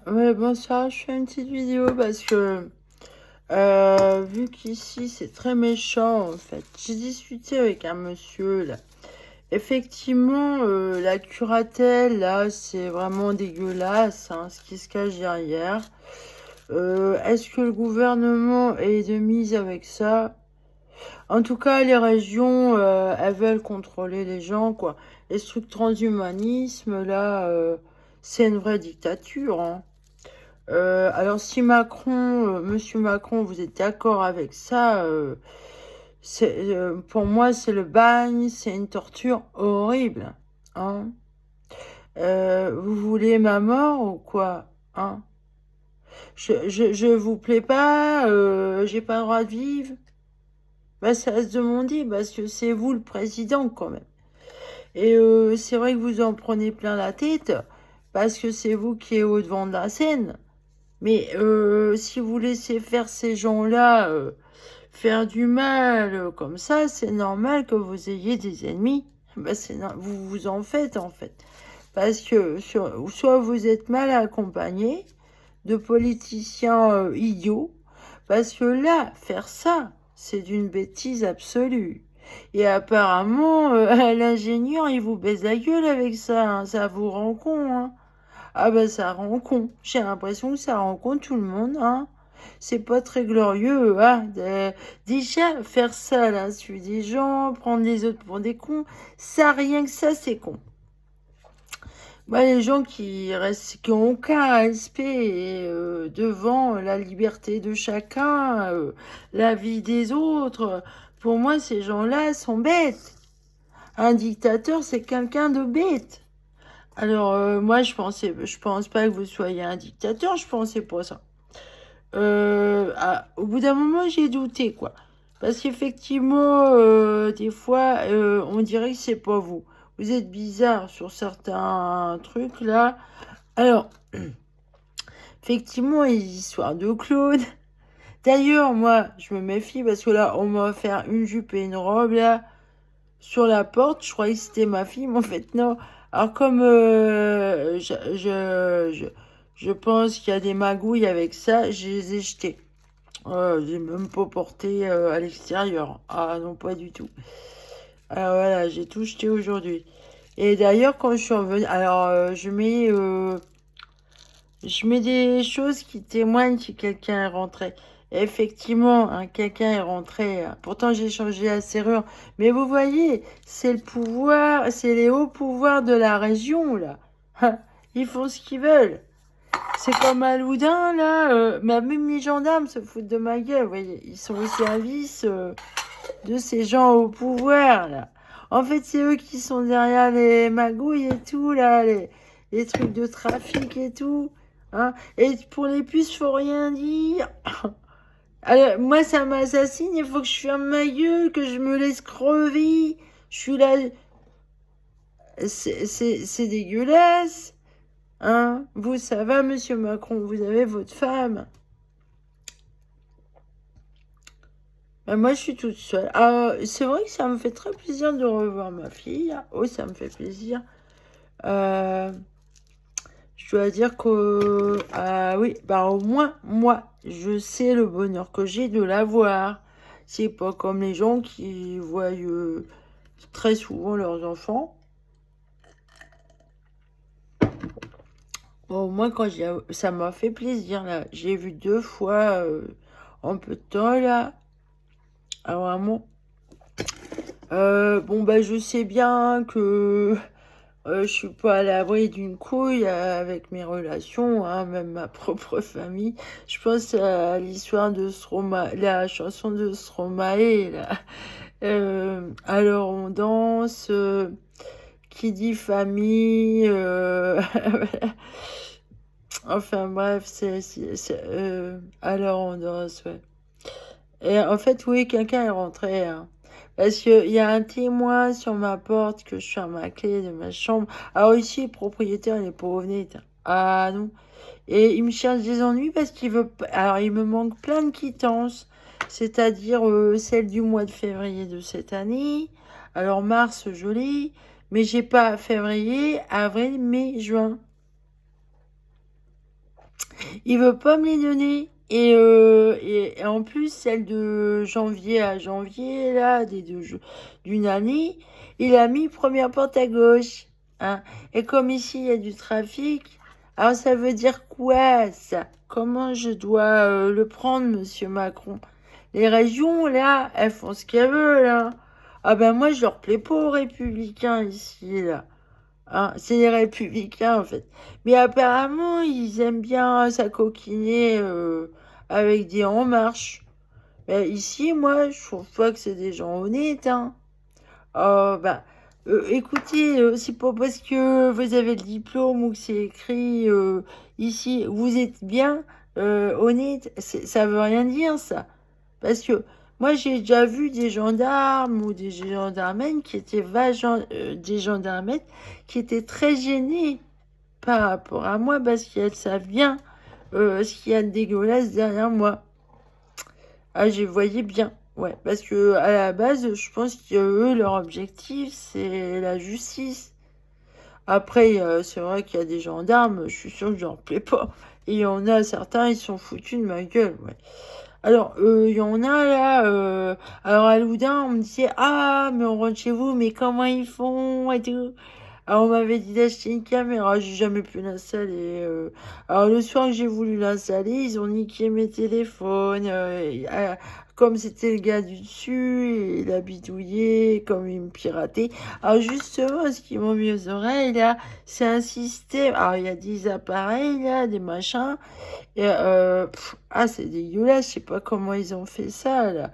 Ouais, bon, ça, je fais une petite vidéo parce que, vu qu'ici, c'est très méchant, en fait. J'ai discuté avec un monsieur, là. Effectivement, la curatelle, là, c'est vraiment dégueulasse, hein, ce qui se cache derrière. Est-ce que le gouvernement est de mise avec ça? En tout cas, les régions, elles veulent contrôler les gens, quoi. Les trucs transhumanisme, là, c'est une vraie dictature, hein. Alors si Macron, Monsieur Macron, vous êtes d'accord avec ça, pour moi c'est le bagne, c'est une torture horrible, hein. Vous voulez ma mort ou quoi, hein? Je vous plais pas, j'ai pas le droit de vivre. Bah ça se demander parce que c'est vous le président quand même. Et c'est vrai que vous en prenez plein la tête parce que c'est vous qui êtes au devant de la scène. Mais si vous laissez faire ces gens-là faire du mal comme ça, c'est normal que vous ayez des ennemis. Bah, vous vous en faites en fait. Parce que soit vous êtes mal accompagné de politiciens idiots, parce que là, faire ça, c'est d'une bêtise absolue. Et apparemment, l'ingénieur, il vous baise la gueule avec ça, hein, ça vous rend con, hein. Ah bah ça rend con. J'ai l'impression que ça rend con tout le monde, hein. C'est pas très glorieux, hein. Déjà, faire ça, là, suivre des gens, prendre les autres pour des cons, ça, rien que ça, c'est con. Bah, les gens qui restent, qui ont aucun respect devant la liberté de chacun, la vie des autres, pour moi, ces gens-là sont bêtes. Un dictateur, c'est quelqu'un de bête. Alors, moi, je pense pas que vous soyez un dictateur, je pensais pas ça. Au bout d'un moment, j'ai douté, quoi. Parce qu'effectivement, des fois, on dirait que c'est pas vous. Vous êtes bizarre sur certains trucs, là. Alors, effectivement, les histoires de Claude. D'ailleurs, moi, je me méfie parce que là, on m'a offert une jupe et une robe, là, sur la porte. Je croyais que c'était ma fille, mais en fait, non. Alors, comme je pense qu'il y a des magouilles avec ça, je les ai jetés. J'ai même pas porté à l'extérieur. Ah non, pas du tout. Alors voilà, j'ai tout jeté aujourd'hui. Et d'ailleurs, quand je suis revenue, alors je mets des choses qui témoignent que quelqu'un est rentré. Et effectivement, hein, quelqu'un est rentré. Pourtant, j'ai changé la serrure. Mais vous voyez, c'est le pouvoir, c'est les hauts pouvoirs de la région, là. Ils font ce qu'ils veulent. C'est comme à Loudun, là. Mais même les gendarmes se foutent de ma gueule, vous voyez. Ils sont au service de ces gens au pouvoir, là. En fait, c'est eux qui sont derrière les magouilles et tout, là. Les trucs de trafic et tout. Hein. Et pour les puces, faut rien dire. Alors, moi, ça m'assassine. Il faut que je ferme ma gueule, que je me laisse crever. Je suis là. C'est dégueulasse. Hein? Vous, ça va, monsieur Macron? Vous avez votre femme. Ben, moi, je suis toute seule. Ah, c'est vrai que ça me fait très plaisir de revoir ma fille. Oh, ça me fait plaisir. Euh, je dois dire que, ah oui, bah au moins, moi, je sais le bonheur que j'ai de la voir. C'est pas comme les gens qui voient très souvent leurs enfants. Bon, moi, ça m'a fait plaisir, là. J'ai vu 2 fois en peu de temps, là. Ah, vraiment. Bon, bah, je sais bien que je suis pas à l'abri d'une couille avec mes relations, hein, même ma propre famille. Je pense à l'histoire de Stromae, la chanson de Stromae, là. Alors on danse, qui dit famille, enfin bref, alors on danse, ouais. Et en fait, oui, quelqu'un est rentré, hein. Parce qu'il y a un témoin sur ma porte que je ferme ma clé de ma chambre. Alors ici, le propriétaire, il n'est pas revenu. Ah non. Et il me cherche des ennuis parce qu'il veut... Alors, il me manque plein de quittances. C'est-à-dire celle du mois de février de cette année. Alors, mars, joli. Mais j'ai pas février, avril, mai, juin. Il veut pas me les donner. Et en plus, celle de janvier à janvier, là, d'une année, il a mis première porte à gauche. Hein. Et comme ici, il y a du trafic, alors ça veut dire quoi, ça? Comment je dois le prendre, monsieur Macron? Les régions, là, elles font ce qu'elles veulent, hein. Ah ben moi, je leur plais pas aux républicains ici, là. Hein, c'est les républicains en fait. Mais apparemment, ils aiment bien s'acoquiner avec des En Marche. Mais ici, moi, je trouve pas que c'est des gens honnêtes. Hein. Bah, écoutez, c'est pas parce que vous avez le diplôme ou que c'est écrit ici, vous êtes bien honnête, ça veut rien dire ça. Parce que moi, j'ai déjà vu des gendarmes ou des gendarmettes qui étaient des gendarmettes qui étaient très gênés par rapport à moi parce qu'elles savent bien ce qu'il y a de dégueulasse derrière moi. Ah, je voyais bien. Ouais, parce que à la base, je pense que eux, leur objectif, c'est la justice. Après, c'est vrai qu'il y a des gendarmes, je suis sûre que je leur plais pas. Et il y en a certains, ils sont foutus de ma gueule, ouais. Alors, il y en a là, alors à Loudun, on me disait, ah, mais on rentre chez vous, mais comment ils font et tout. Alors, on m'avait dit d'acheter une caméra, j'ai jamais pu l'installer. Alors, le soir que j'ai voulu l'installer, ils ont niqué mes téléphones. Comme c'était le gars du dessus, il a bidouillé, comme il me piratait. Alors, justement, ce qui m'ont mis aux oreilles, là, c'est un système. Alors, il y a des appareils, là, des machins. C'est dégueulasse, je sais pas comment ils ont fait ça, là.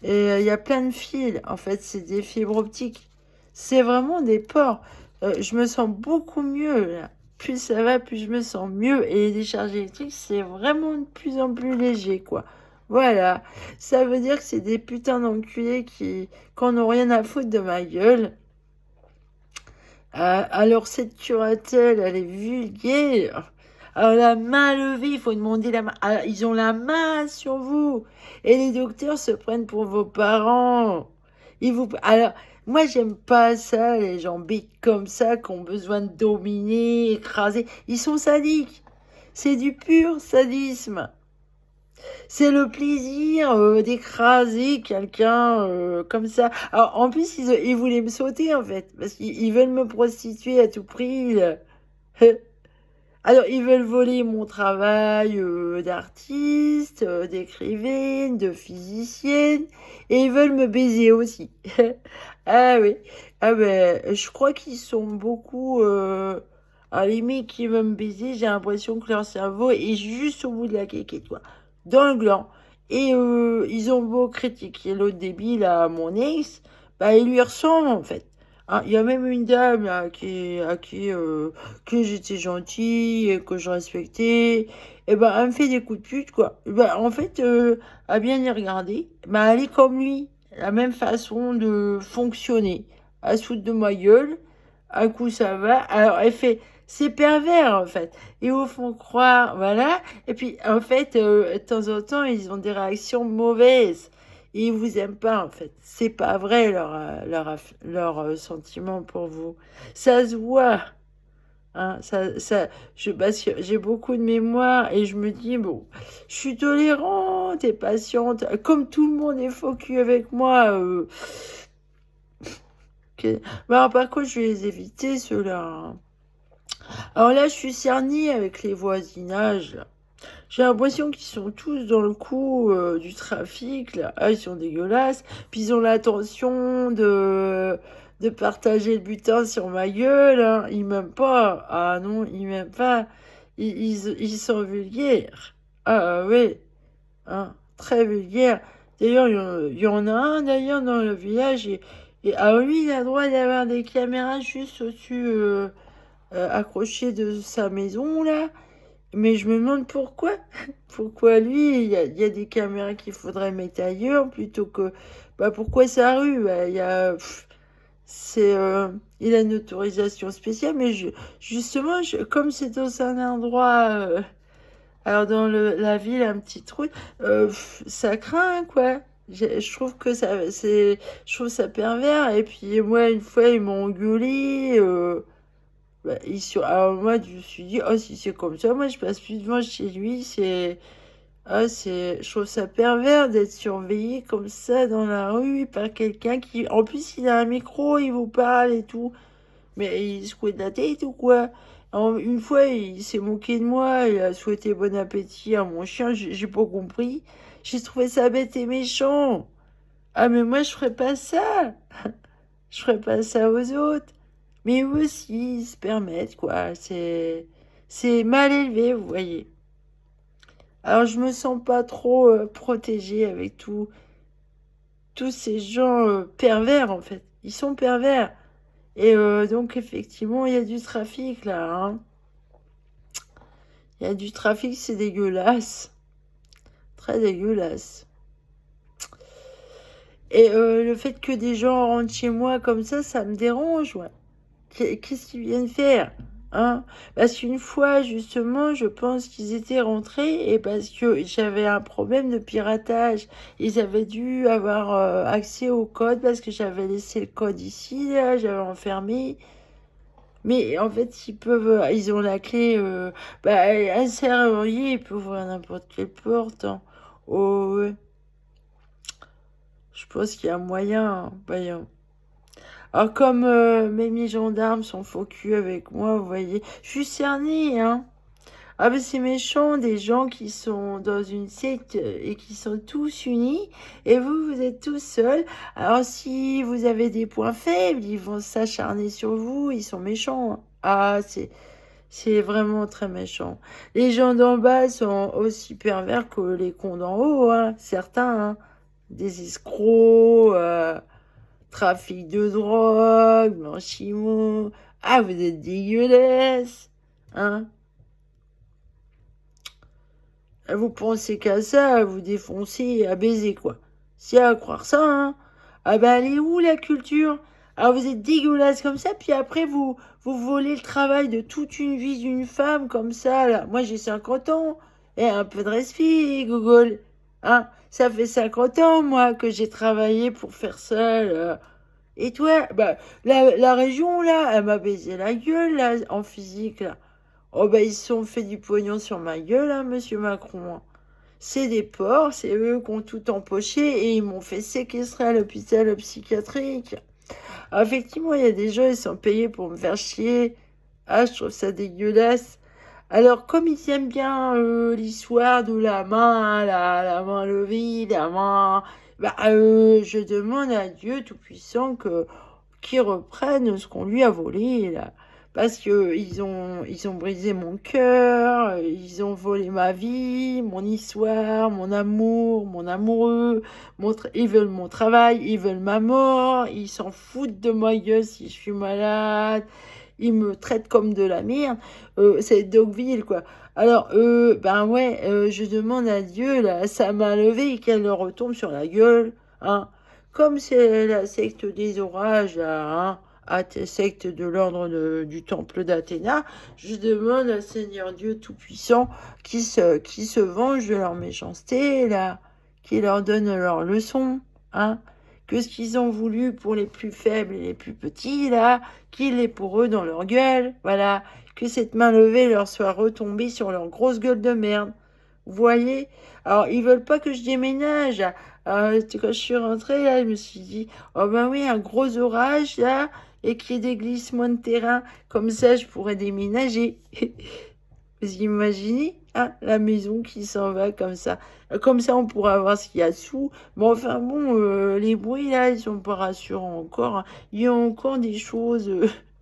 Et il y a plein de fils. En fait, c'est des fibres optiques. C'est vraiment des ports. Je me sens beaucoup mieux, là. Plus ça va, plus je me sens mieux. Et les décharges électriques, c'est vraiment de plus en plus léger, quoi. Voilà. Ça veut dire que c'est des putains d'enculés qui en ont rien à foutre de ma gueule. Alors cette curatelle, elle est vulgaire. Alors la main levée, il faut demander la main. Alors, ils ont la main sur vous. Et les docteurs se prennent pour vos parents. Alors, moi j'aime pas ça, les gens bêtes comme ça, qui ont besoin de dominer, écraser. Ils sont sadiques. C'est du pur sadisme. C'est le plaisir d'écraser quelqu'un comme ça. Alors, en plus, ils voulaient me sauter, en fait, parce qu'ils veulent me prostituer à tout prix. Là. Alors, ils veulent voler mon travail d'artiste, d'écrivaine, de physicienne, et ils veulent me baiser aussi. Ah oui. Ah ben, je crois qu'ils sont beaucoup... les mecs qui veulent me baiser, j'ai l'impression que leur cerveau est juste au bout de la quéquette, quoi. Dans le gland. Et ils ont beau critiquer l'autre débile à mon ex, bah il lui ressemble en fait. Hein, il y a même une dame là, à qui que j'étais gentille, et que je respectais, et ben elle me fait des coups de pute quoi. Et ben, en fait, à bien y regarder, bah elle est comme lui, la même façon de fonctionner. Elle se fout de ma gueule, un coup ça va, alors elle fait, c'est pervers en fait. Ils vous font croire, voilà, et puis en fait, de temps en temps, ils ont des réactions mauvaises. Ils vous aiment pas en fait. C'est pas vrai leur sentiment pour vous. Ça se voit. Hein, parce que j'ai beaucoup de mémoire et je me dis, bon, je suis tolérante et patiente. Comme tout le monde est faux cul avec moi. Mais alors, par contre, je vais les éviter, ceux-là. Hein. Alors là, je suis cernie avec les voisinages. Là. J'ai l'impression qu'ils sont tous dans le coup du trafic. Là. Ah, ils sont dégueulasses. Puis ils ont l'intention de partager le butin sur ma gueule. Hein. Ils m'aiment pas. Ah non, ils m'aiment pas. Ils sont vulgaires. Ah oui, hein, très vulgaires. D'ailleurs, il y en a un d'ailleurs dans le village. Ah lui, il a le droit d'avoir des caméras juste au-dessus, accrochées de sa maison, là. Mais je me demande pourquoi. Pourquoi lui, il y a des caméras qu'il faudrait mettre ailleurs plutôt que... Bah pourquoi sa rue? Bah, il a une autorisation spéciale, mais justement, comme c'est dans un endroit... alors dans la ville, un petit trou, ça craint, quoi. Je trouve que je trouve ça pervers. Et puis moi, une fois, ils m'ont engueulé. Bah, alors moi, je me suis dit, oh, si c'est comme ça, moi, je passe plus devant chez lui. Je trouve ça pervers d'être surveillé comme ça dans la rue par quelqu'un qui, en plus, il a un micro, il vous parle et tout. Mais il se couait de la tête ou quoi? Une fois, il s'est moqué de moi, il a souhaité bon appétit à mon chien, j'ai pas compris. J'ai trouvé ça bête et méchant. Ah, mais moi, je ferais pas ça. Je ferais pas ça aux autres. Mais eux aussi, ils se permettent, quoi. C'est mal élevé, vous voyez. Alors, je me sens pas trop protégée avec tous ces gens pervers, en fait. Ils sont pervers. Et donc, effectivement, il y a du trafic, là, hein. Il y a du trafic, c'est dégueulasse. Très dégueulasse. Et le fait que des gens rentrent chez moi comme ça me dérange, ouais. Qu'est-ce qu'ils viennent faire, hein? Parce qu'une fois, justement, je pense qu'ils étaient rentrés et parce que j'avais un problème de piratage. Ils avaient dû avoir accès au code parce que j'avais laissé le code ici, là, j'avais enfermé. Mais en fait, ils ont la clé. Bah, un serrurier, il peut ouvrir n'importe quelle porte, hein. Oh, ouais. Je pense qu'il y a moyen, hein, voyons. Alors, comme mes gendarmes sont faux cul avec moi, vous voyez, je suis cernée, hein. Ah, ben c'est méchant, des gens qui sont dans une secte et qui sont tous unis, et vous êtes tous seuls. Alors, si vous avez des points faibles, ils vont s'acharner sur vous, ils sont méchants, hein. Ah, c'est vraiment très méchant. Les gens d'en bas sont aussi pervers que les cons d'en haut, hein, certains, hein. Des escrocs, trafic de drogue, blanchiment. Ah, vous êtes dégueulasse, hein. Vous pensez qu'à ça, à vous défoncer et à baiser, quoi. Si à croire ça, hein. Ah ben, elle est où la culture? Alors vous êtes dégueulasse comme ça, puis après vous volez le travail de toute une vie d'une femme comme ça, là. Moi j'ai 50 ans. Et un peu de respect, Gogol. Hein? Ça fait 50 ans, moi, que j'ai travaillé pour faire ça, là. Et toi, bah, la région, là, elle m'a baisé la gueule, là, en physique, là. Oh, bah, ils se sont fait du pognon sur ma gueule, hein, monsieur Macron, hein. C'est des porcs, c'est eux qui ont tout empoché et ils m'ont fait séquestrer à l'hôpital psychiatrique. Alors, effectivement, il y a des gens, ils sont payés pour me faire chier. Ah, je trouve ça dégueulasse. Alors, comme ils aiment bien l'histoire de la main, la main levée, la main... Bah, je demande à Dieu Tout-Puissant qu'il reprenne ce qu'on lui a volé, là. Parce que ils ont brisé mon cœur, ils ont volé ma vie, mon histoire, mon amour, mon amoureux, ils veulent mon travail, ils veulent ma mort, ils s'en foutent de ma gueule si je suis malade, ils me traitent comme de la merde. C'est Dogville, quoi. Alors, ben ouais, je demande à Dieu, là, sa main levée, qu'elle leur retombe sur la gueule, hein. Comme c'est la secte des orages, là, hein, secte de l'ordre du temple d'Athéna, je demande à Seigneur Dieu Tout-Puissant qui se venge de leur méchanceté, là, qui leur donne leur leçon, hein, que ce qu'ils ont voulu pour les plus faibles et les plus petits, là, qu'il est pour eux dans leur gueule, voilà, que cette main levée leur soit retombée sur leur grosse gueule de merde. Vous voyez? Alors, ils veulent pas que je déménage. Quand je suis rentrée, là, je me suis dit, oh ben oui, un gros orage, là, et qu'il y ait des glissements de terrain. Comme ça, je pourrais déménager. Vous imaginez, hein, la maison qui s'en va comme ça. Comme ça, on pourra voir ce qu'il y a dessous. Bon, enfin bon, les bruits, là, ils sont pas rassurants encore, hein. Il y a encore des choses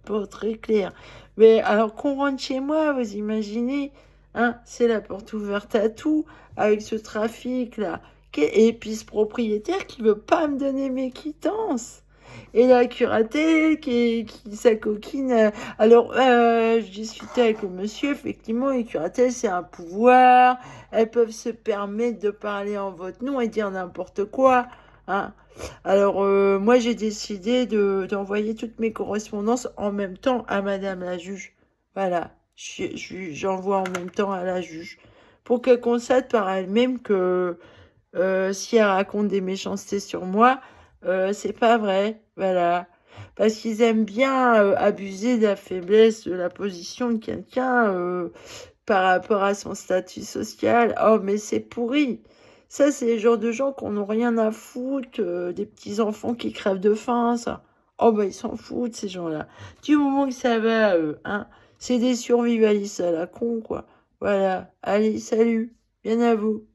pas très claires. Mais alors qu'on rentre chez moi, vous imaginez, hein, c'est la porte ouverte à tout, avec ce trafic-là. Et puis ce propriétaire qui veut pas me donner mes quittances. Et la curatelle qui s'acoquine. Alors, je discutais avec le monsieur, effectivement, les curatelles, c'est un pouvoir. Elles peuvent se permettre de parler en votre nom et dire n'importe quoi, hein. Alors, moi, j'ai décidé d'envoyer toutes mes correspondances en même temps à Madame la juge. Voilà, j'envoie en même temps à la juge. Pour qu'elle constate par elle-même que si elle raconte des méchancetés sur moi, c'est pas vrai. Voilà. Parce qu'ils aiment bien abuser de la faiblesse, de la position de quelqu'un par rapport à son statut social. Oh, mais c'est pourri. Ça, c'est les genres de gens qui n'ont rien à foutre, des petits enfants qui crèvent de faim, ça. Oh, bah, ils s'en foutent, ces gens-là. Du moment que ça va, hein. C'est des survivalistes à la con, quoi. Voilà. Allez, salut. Bien à vous.